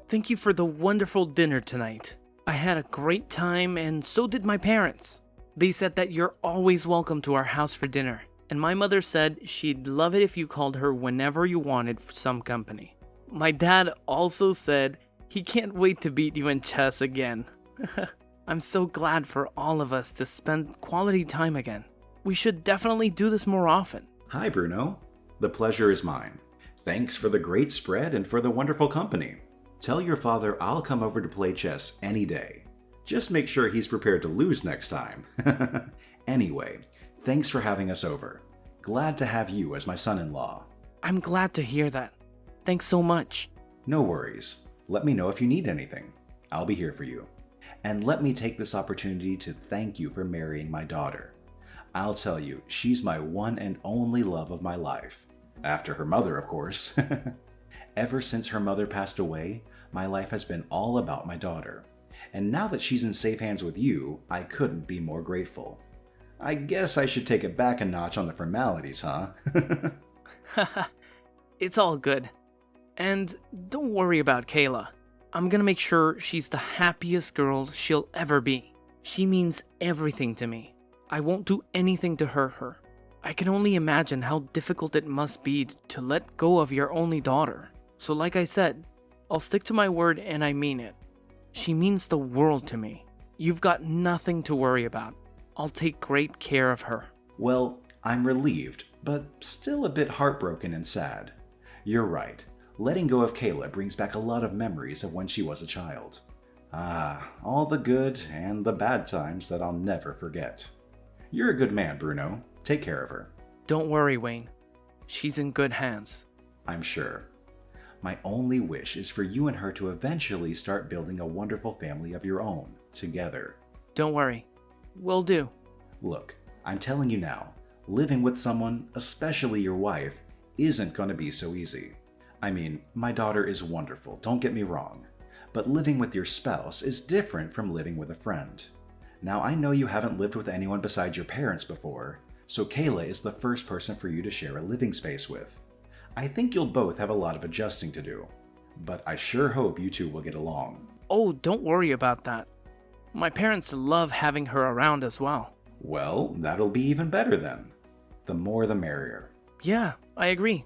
Thank you for the wonderful dinner tonight. I had a great time and so did my parents. They said that you're always welcome to our house for dinner. And my mother said she'd love it if you called her whenever you wanted for some company. My dad also said he can't wait to beat you in chess again. I'm so glad for all of us to spend quality time again. We should definitely do this more often. Hi, Bruno. The pleasure is mine. Thanks for the great spread and for the wonderful company. Tell your father I'll come over to play chess any day. Just make sure he's prepared to lose next time. Anyway, thanks for having us over. Glad to have you as my son-in-law. I'm glad to hear that. Thanks so much. No worries. Let me know if you need anything. I'll be here for you. And let me take this opportunity to thank you for marrying my daughter. I'll tell you, she's my one and only love of my life. After her mother, of course. Ever since her mother passed away, my life has been all about my daughter. And now that she's in safe hands with you, I couldn't be more grateful. I guess I should take it back a notch on the formalities, huh? It's all good. And don't worry about Kayla. I'm gonna make sure she's the happiest girl she'll ever be. She means everything to me. I won't do anything to hurt her. I can only imagine how difficult it must be to let go of your only daughter. So like I said, I'll stick to my word and I mean it. She means the world to me. You've got nothing to worry about. I'll take great care of her. Well, I'm relieved, but still a bit heartbroken and sad. You're right. Letting go of Kayla brings back a lot of memories of when she was a child. All the good and the bad times that I'll never forget. You're a good man, Bruno. Take care of her. Don't worry, Wayne. She's in good hands. I'm sure. My only wish is for you and her to eventually start building a wonderful family of your own, together. Don't worry. Will do. Look, I'm telling you now, living with someone, especially your wife, isn't going to be so easy. I mean, my daughter is wonderful, don't get me wrong. But living with your spouse is different from living with a friend. Now, I know you haven't lived with anyone besides your parents before, so Kayla is the first person for you to share a living space with. I think you'll both have a lot of adjusting to do, but I sure hope you two will get along. Oh, don't worry about that. My parents love having her around as well. Well, that'll be even better then. The more the merrier. Yeah, I agree.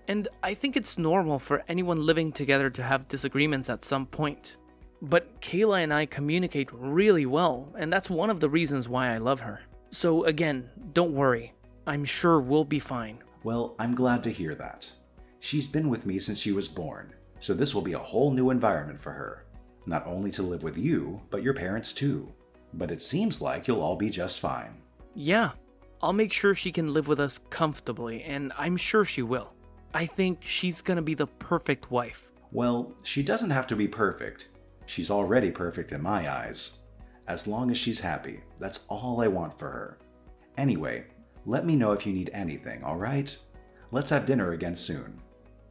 And I think it's normal for anyone living together to have disagreements at some point. But Kayla and I communicate really well, and that's one of the reasons why I love her. So again, don't worry. I'm sure we'll be fine. Well, I'm glad to hear that. She's been with me since she was born, so this will be a whole new environment for her. Not only to live with you, but your parents too. But it seems like you'll all be just fine. Yeah, I'll make sure she can live with us comfortably, and I'm sure she will. I think she's gonna be the perfect wife. Well, she doesn't have to be perfect. She's already perfect in my eyes. As long as she's happy, that's all I want for her. Anyway, let me know if you need anything, alright? Let's have dinner again soon.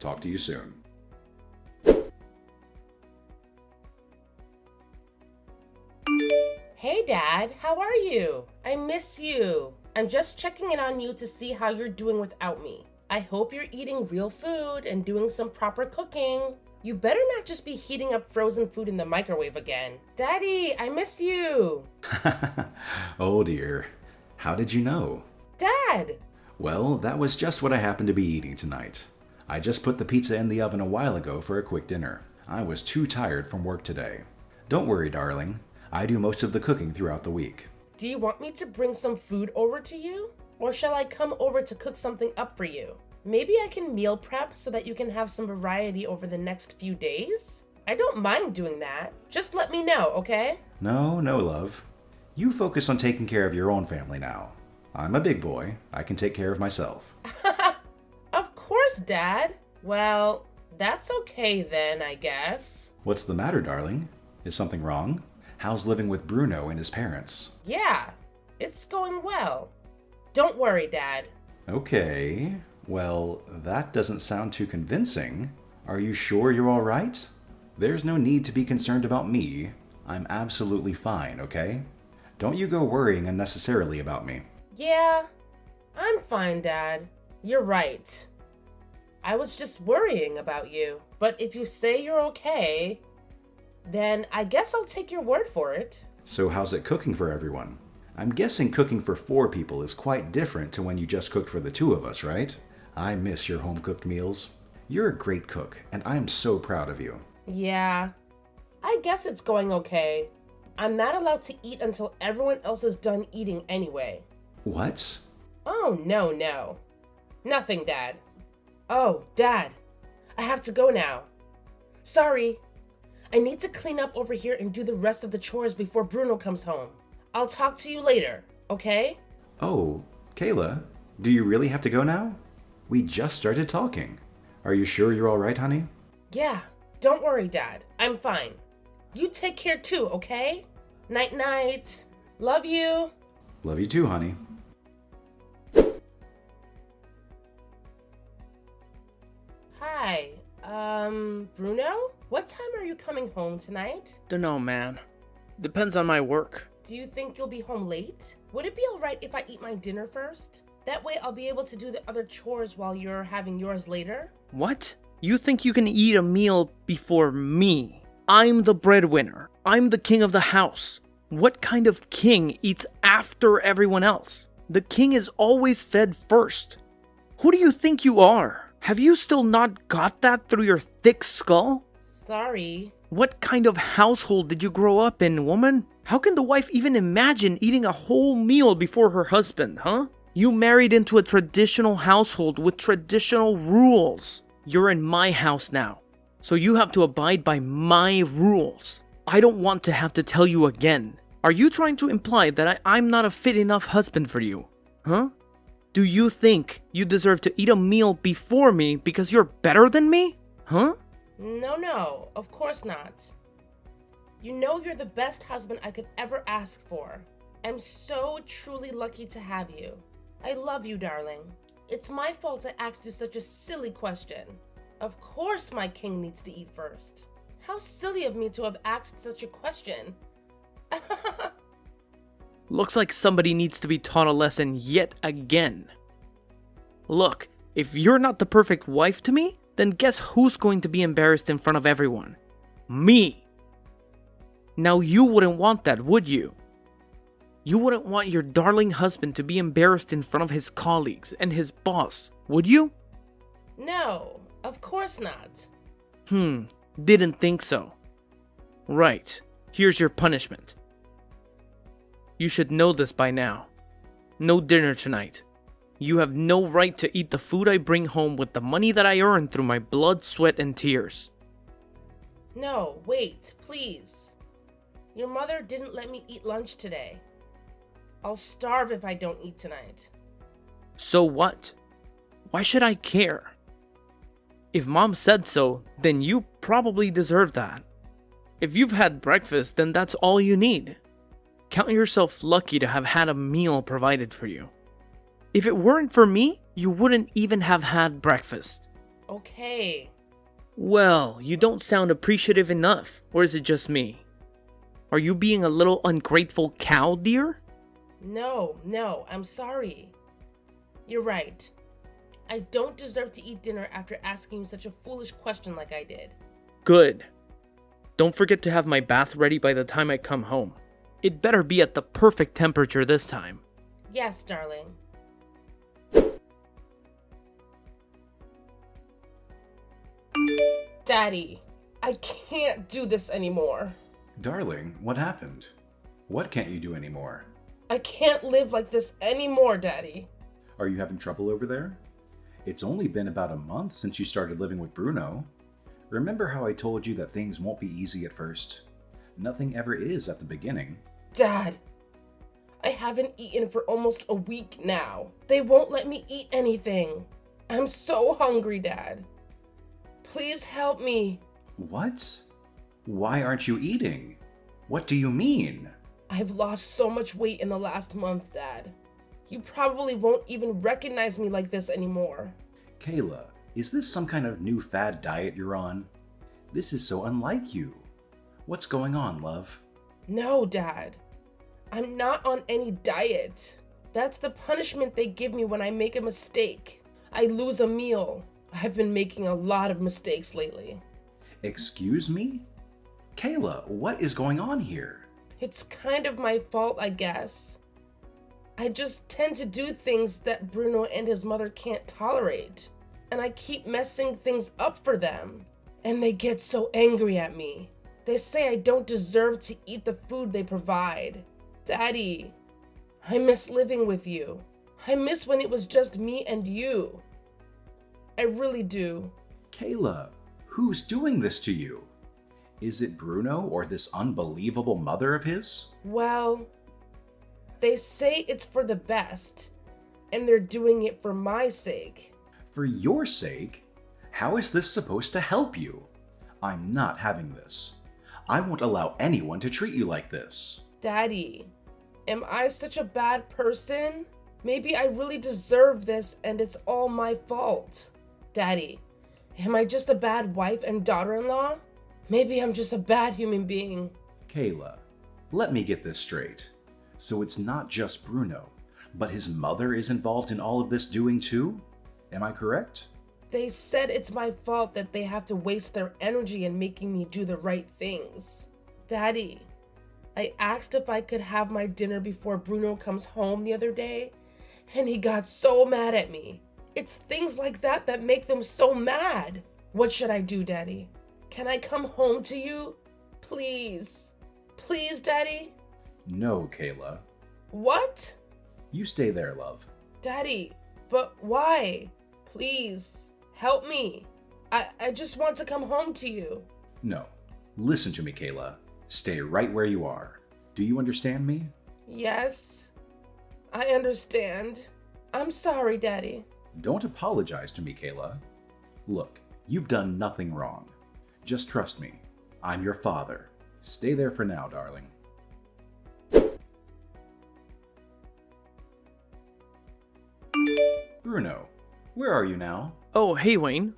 Talk to you soon. Hey Dad, how are you? I miss you. I'm just checking in on you to see how you're doing without me. I hope you're eating real food and doing some proper cooking. You better not just be heating up frozen food in the microwave again. Daddy, I miss you. Oh dear. How did you know? Dad! Well, that was just what I happened to be eating tonight. I just put the pizza in the oven a while ago for a quick dinner. I was too tired from work today. Don't worry, darling. I do most of the cooking throughout the week. Do you want me to bring some food over to you? Or shall I come over to cook something up for you? Maybe I can meal prep so that you can have some variety over the next few days? I don't mind doing that. Just let me know, okay? No, love. You focus on taking care of your own family now. I'm a big boy. I can take care of myself. Of course, Dad. Well, that's okay then, I guess. What's the matter, darling? Is something wrong? How's living with Bruno and his parents? Yeah, it's going well. Don't worry, Dad. Okay. Well, that doesn't sound too convincing. Are you sure you're all right? There's no need to be concerned about me. I'm absolutely fine, okay? Don't you go worrying unnecessarily about me. Yeah, I'm fine, Dad. You're right. I was just worrying about you. But if you say you're okay, then I guess I'll take your word for it. So how's it cooking for everyone? I'm guessing cooking for 4 people is quite different to when you just cooked for the 2 of us, right? I miss your home-cooked meals. You're a great cook, and I'm so proud of you. Yeah, I guess it's going okay. I'm not allowed to eat until everyone else is done eating anyway. What? Oh, no. Nothing, Dad. Oh, Dad, I have to go now. Sorry. I need to clean up over here and do the rest of the chores before Bruno comes home. I'll talk to you later, okay? Oh, Kayla, do you really have to go now? We just started talking. Are you sure you're all right, honey? Yeah, don't worry, Dad. I'm fine. You take care too, okay? Night-night. Love you. Love you too, honey. Hi, Bruno? What time are you coming home tonight? Dunno, man. Depends on my work. Do you think you'll be home late? Would it be alright if I eat my dinner first? That way I'll be able to do the other chores while you're having yours later. What? You think you can eat a meal before me? I'm the breadwinner. I'm the king of the house. What kind of king eats after everyone else? The king is always fed first. Who do you think you are? Have you still not got that through your thick skull? Sorry. What kind of household did you grow up in, woman? How can the wife even imagine eating a whole meal before her husband, huh? You married into a traditional household with traditional rules. You're in my house now, so you have to abide by my rules. I don't want to have to tell you again. Are you trying to imply that I'm not a fit enough husband for you? Huh? Do you think you deserve to eat a meal before me because you're better than me? Huh? No, of course not. You know you're the best husband I could ever ask for. I'm so truly lucky to have you. I love you, darling. It's my fault I asked you such a silly question. Of course my king needs to eat first. How silly of me to have asked such a question. Looks like somebody needs to be taught a lesson yet again. Look, if you're not the perfect wife to me, then guess who's going to be embarrassed in front of everyone? Me. Now you wouldn't want that, would you? You wouldn't want your darling husband to be embarrassed in front of his colleagues and his boss, would you? No, of course not. Didn't think so. Right, here's your punishment. You should know this by now. No dinner tonight. You have no right to eat the food I bring home with the money that I earn through my blood, sweat, and tears. No, wait, please. Your mother didn't let me eat lunch today. I'll starve if I don't eat tonight. So what? Why should I care? If mom said so, then you probably deserve that. If you've had breakfast, then that's all you need. Count yourself lucky to have had a meal provided for you. If it weren't for me, you wouldn't even have had breakfast. Okay. Well, you don't sound appreciative enough, or is it just me? Are you being a little ungrateful cow, dear? No, I'm sorry. You're right. I don't deserve to eat dinner after asking you such a foolish question like I did. Good. Don't forget to have my bath ready by the time I come home. It better be at the perfect temperature this time. Yes, darling. Daddy, I can't do this anymore. Darling, what happened? What can't you do anymore? I can't live like this anymore, Daddy. Are you having trouble over there? It's only been about a month since you started living with Bruno. Remember how I told you that things won't be easy at first? Nothing ever is at the beginning. Dad, I haven't eaten for almost a week now. They won't let me eat anything. I'm so hungry, Dad. Please help me. What? Why aren't you eating? What do you mean? I've lost so much weight in the last month, Dad. You probably won't even recognize me like this anymore. Kayla, is this some kind of new fad diet you're on? This is so unlike you. What's going on, love? No, Dad. I'm not on any diet. That's the punishment they give me when I make a mistake. I lose a meal. I've been making a lot of mistakes lately. Excuse me? Kayla, what is going on here? It's kind of my fault, I guess. I just tend to do things that Bruno and his mother can't tolerate. And I keep messing things up for them. And they get so angry at me. They say I don't deserve to eat the food they provide. Daddy, I miss living with you. I miss when it was just me and you. I really do. Kayla, who's doing this to you? Is it Bruno or this unbelievable mother of his? Well, they say it's for the best, and they're doing it for my sake. For your sake? How is this supposed to help you? I'm not having this. I won't allow anyone to treat you like this. Daddy, am I such a bad person? Maybe I really deserve this and it's all my fault. Daddy, am I just a bad wife and daughter-in-law? Maybe I'm just a bad human being. Kayla, let me get this straight. So it's not just Bruno, but his mother is involved in all of this doing too? Am I correct? They said it's my fault that they have to waste their energy in making me do the right things. Daddy, I asked if I could have my dinner before Bruno comes home the other day, and he got so mad at me. It's things like that that make them so mad. What should I do, Daddy? Can I come home to you? Please. Please, Daddy? No, Kayla. What? You stay there, love. Daddy, but why? Please, help me. I just want to come home to you. No. Listen to me, Kayla. Stay right where you are. Do you understand me? Yes, I understand. I'm sorry, Daddy. Don't apologize to me, Kayla. Look, you've done nothing wrong. Just trust me. I'm your father. Stay there for now, darling. Bruno, where are you now? Oh, hey, Wayne.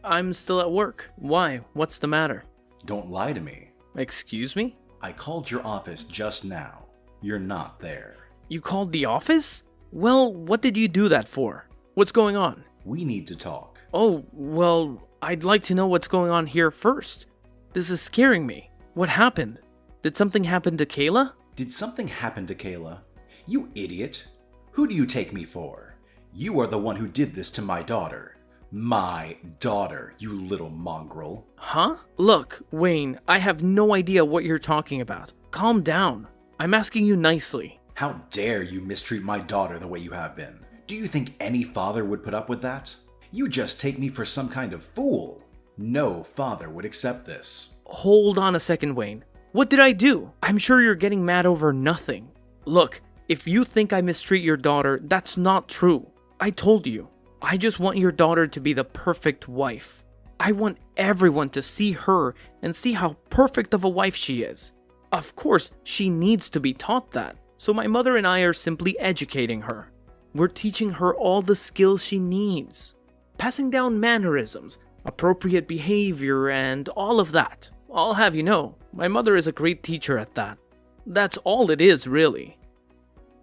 I'm still at work. Why? What's the matter? Don't lie to me. Excuse me? I called your office just now. You're not there. You called the office? Well, what did you do that for? What's going on? We need to talk. Oh, well, I'd like to know what's going on here first. This is scaring me. What happened? Did something happen to Kayla? Did something happen to Kayla? You idiot. Who do you take me for? You are the one who did this to my daughter. My daughter, you little mongrel. Huh? Look, Wayne, I have no idea what you're talking about. Calm down. I'm asking you nicely. How dare you mistreat my daughter the way you have been? Do you think any father would put up with that? You just take me for some kind of fool. No father would accept this. Hold on a second, Wayne. What did I do? I'm sure you're getting mad over nothing. Look, if you think I mistreat your daughter, that's not true. I told you. I just want your daughter to be the perfect wife. I want everyone to see her and see how perfect of a wife she is. Of course, she needs to be taught that. So my mother and I are simply educating her. We're teaching her all the skills she needs. Passing down mannerisms, appropriate behavior, and all of that. I'll have you know, my mother is a great teacher at that. That's all it is, really.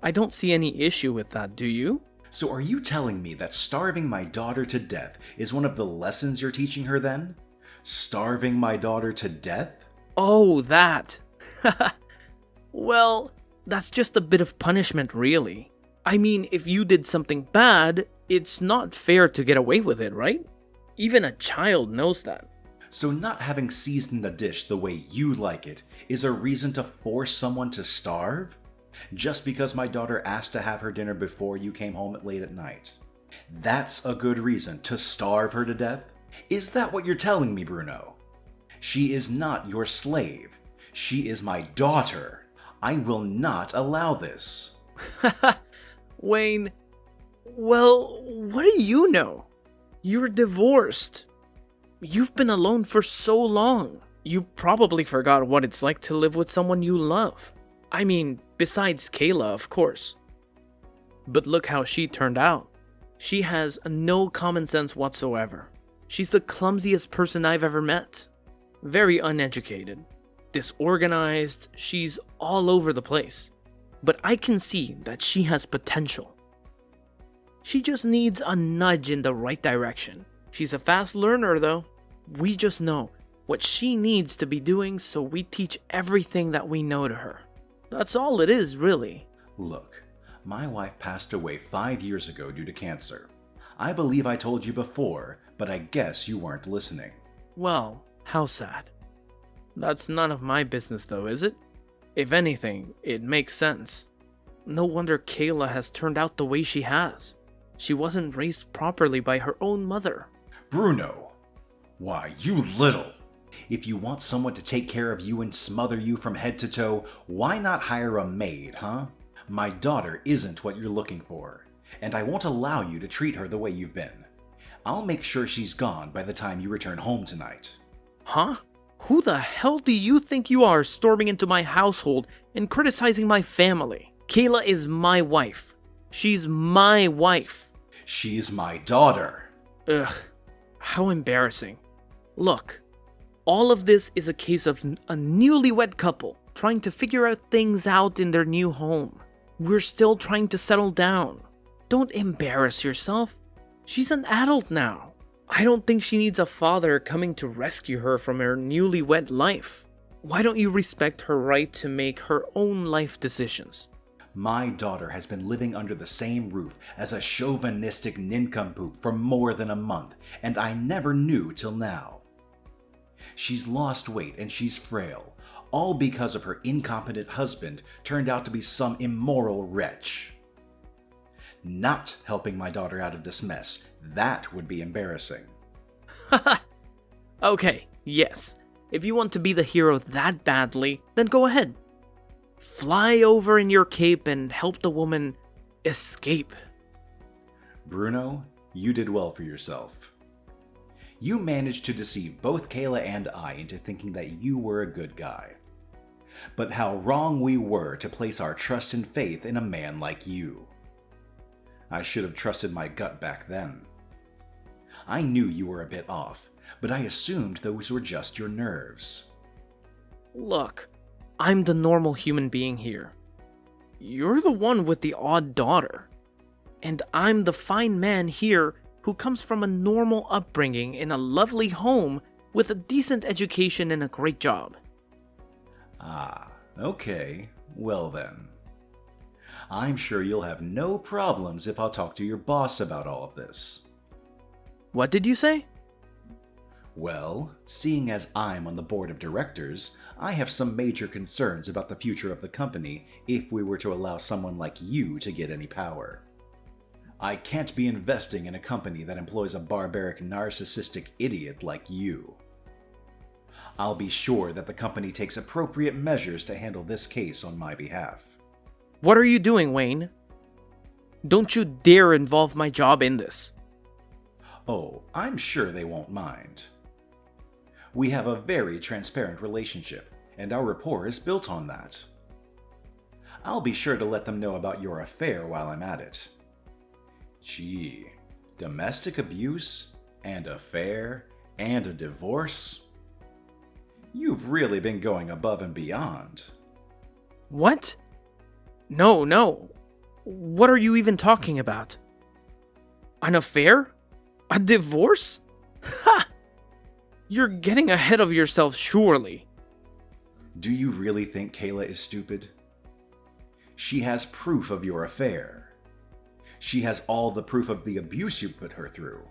I don't see any issue with that, do you? So are you telling me that starving my daughter to death is one of the lessons you're teaching her then? Starving my daughter to death? Oh, that. Well, that's just a bit of punishment, really. I mean, if you did something bad, it's not fair to get away with it, right? Even a child knows that. So not having seasoned a dish the way you like it is a reason to force someone to starve? Just because my daughter asked to have her dinner before you came home late at night. That's a good reason to starve her to death? Is that what you're telling me, Bruno? She is not your slave. She is my daughter. I will not allow this. Wayne, well, what do you know? You're divorced. You've been alone for so long. You probably forgot what it's like to live with someone you love. I mean, besides Kayla, of course. But look how she turned out. She has no common sense whatsoever. She's the clumsiest person I've ever met. Very uneducated, disorganized, she's all over the place. But I can see that she has potential. She just needs a nudge in the right direction. She's a fast learner, though. We just know what she needs to be doing, so we teach everything that we know to her. That's all it is, really. Look, my wife passed away 5 years ago due to cancer. I believe I told you before, but I guess you weren't listening. Well, how sad. That's none of my business, though, is it? If anything, it makes sense. No wonder Kayla has turned out the way she has. She wasn't raised properly by her own mother. Bruno! Why, you little! If you want someone to take care of you and smother you from head to toe, why not hire a maid, huh? My daughter isn't what you're looking for, and I won't allow you to treat her the way you've been. I'll make sure she's gone by the time you return home tonight. Huh? Who the hell do you think you are, storming into my household and criticizing my family? Kayla is my wife. She's my wife. She's my daughter. Ugh, how embarrassing. Look, all of this is a case of a newlywed couple trying to figure out things out in their new home. We're still trying to settle down. Don't embarrass yourself. She's an adult now. I don't think she needs a father coming to rescue her from her newlywed life. Why don't you respect her right to make her own life decisions? My daughter has been living under the same roof as a chauvinistic nincompoop for more than a month, and I never knew till now. She's lost weight and she's frail, all because of her incompetent husband turned out to be some immoral wretch. Not helping my daughter out of this mess, that would be embarrassing. Okay, yes. If you want to be the hero that badly, then go ahead. Fly over in your cape and help the woman escape. Bruno, you did well for yourself. You managed to deceive both Kayla and I into thinking that you were a good guy. But how wrong we were to place our trust and faith in a man like you. I should have trusted my gut back then. I knew you were a bit off, but I assumed those were just your nerves. Look, I'm the normal human being here. You're the one with the odd daughter. And I'm the fine man here who comes from a normal upbringing in a lovely home with a decent education and a great job. Ah, okay. Well then. I'm sure you'll have no problems if I'll talk to your boss about all of this. What did you say? Well, seeing as I'm on the board of directors, I have some major concerns about the future of the company if we were to allow someone like you to get any power. I can't be investing in a company that employs a barbaric, narcissistic idiot like you. I'll be sure that the company takes appropriate measures to handle this case on my behalf. What are you doing, Wayne? Don't you dare involve my job in this. Oh, I'm sure they won't mind. We have a very transparent relationship, and our rapport is built on that. I'll be sure to let them know about your affair while I'm at it. Gee, domestic abuse, and affair, and a divorce? You've really been going above and beyond. What? No. What are you even talking about? An affair? A divorce? Ha! You're getting ahead of yourself, surely. Do you really think Kayla is stupid? She has proof of your affair. She has all the proof of the abuse you put her through.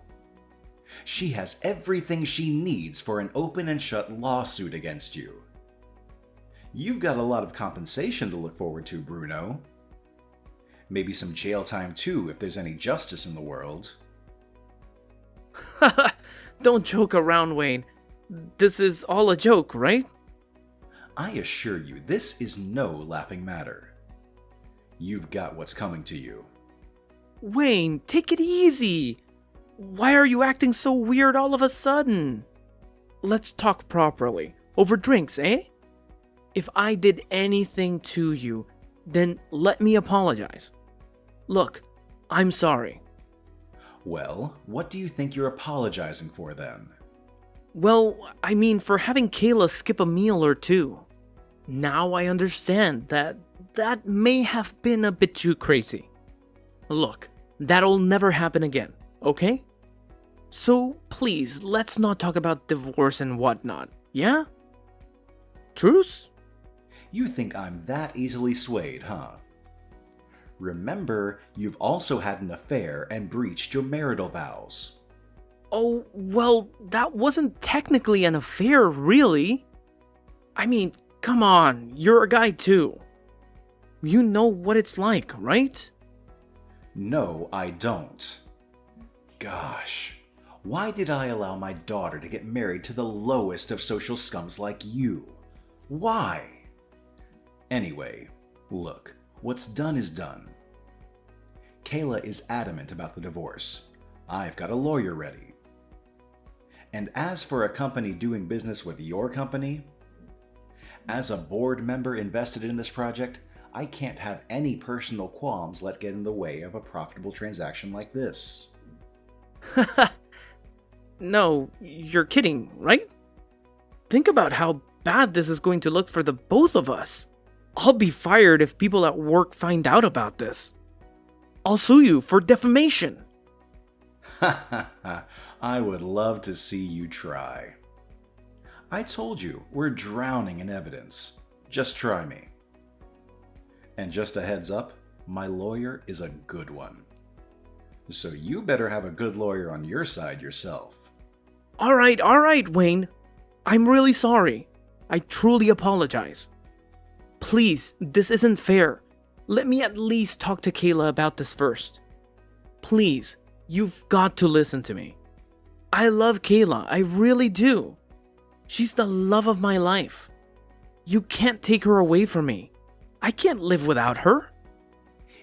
She has everything she needs for an open and shut lawsuit against you. You've got a lot of compensation to look forward to, Bruno. Maybe some jail time too, if there's any justice in the world. Don't joke around, Wayne. This is all a joke, right? I assure you, this is no laughing matter. You've got what's coming to you. Wayne, take it easy. Why are you acting so weird all of a sudden? Let's talk properly. Over drinks, eh? If I did anything to you, then let me apologize. Look, I'm sorry. Well, what do you think you're apologizing for then? Well, I mean for having Kayla skip a meal or two. Now I understand that may have been a bit too crazy. Look, that'll never happen again, okay? So please, let's not talk about divorce and whatnot, yeah? Truce? You think I'm that easily swayed, huh? Remember, you've also had an affair and breached your marital vows. Oh, well, that wasn't technically an affair, really. I mean, come on, you're a guy too. You know what it's like, right? No, I don't. Gosh, why did I allow my daughter to get married to the lowest of social scums like you? Why? Anyway, look, what's done is done. Kayla is adamant about the divorce. I've got a lawyer ready. And as for a company doing business with your company, as a board member invested in this project, I can't have any personal qualms let get in the way of a profitable transaction like this. No, you're kidding, right? Think about how bad this is going to look for the both of us. I'll be fired if people at work find out about this. I'll sue you for defamation. I would love to see you try. I told you, we're drowning in evidence. Just try me. And just a heads up, my lawyer is a good one. So you better have a good lawyer on your side yourself. All right, Wayne. I'm really sorry. I truly apologize. Please, this isn't fair. Let me at least talk to Kayla about this first. Please, you've got to listen to me. I love Kayla, I really do. She's the love of my life. You can't take her away from me. I can't live without her.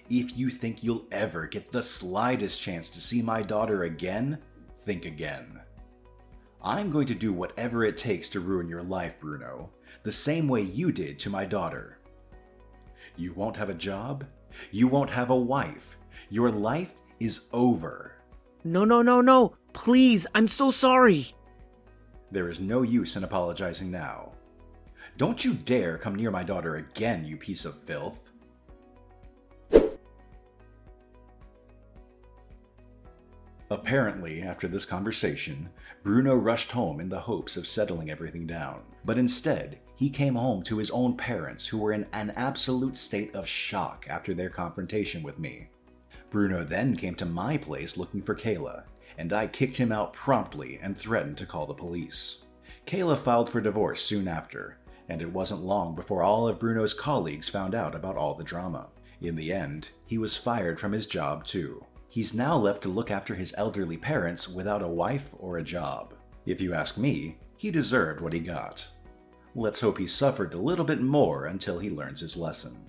If you think you'll ever get the slightest chance to see my daughter again, think again. I'm going to do whatever it takes to ruin your life, Bruno, the same way you did to my daughter. You won't have a job. You won't have a wife. Your life is over. No. Please, I'm so sorry. There is no use in apologizing now. Don't you dare come near my daughter again, you piece of filth. Apparently, after this conversation, Bruno rushed home in the hopes of settling everything down. But instead, he came home to his own parents, who were in an absolute state of shock after their confrontation with me. Bruno then came to my place looking for Kayla, and I kicked him out promptly and threatened to call the police. Kayla filed for divorce soon after, and it wasn't long before all of Bruno's colleagues found out about all the drama. In the end, he was fired from his job too. He's now left to look after his elderly parents without a wife or a job. If you ask me, he deserved what he got. Let's hope he suffered a little bit more until he learns his lesson.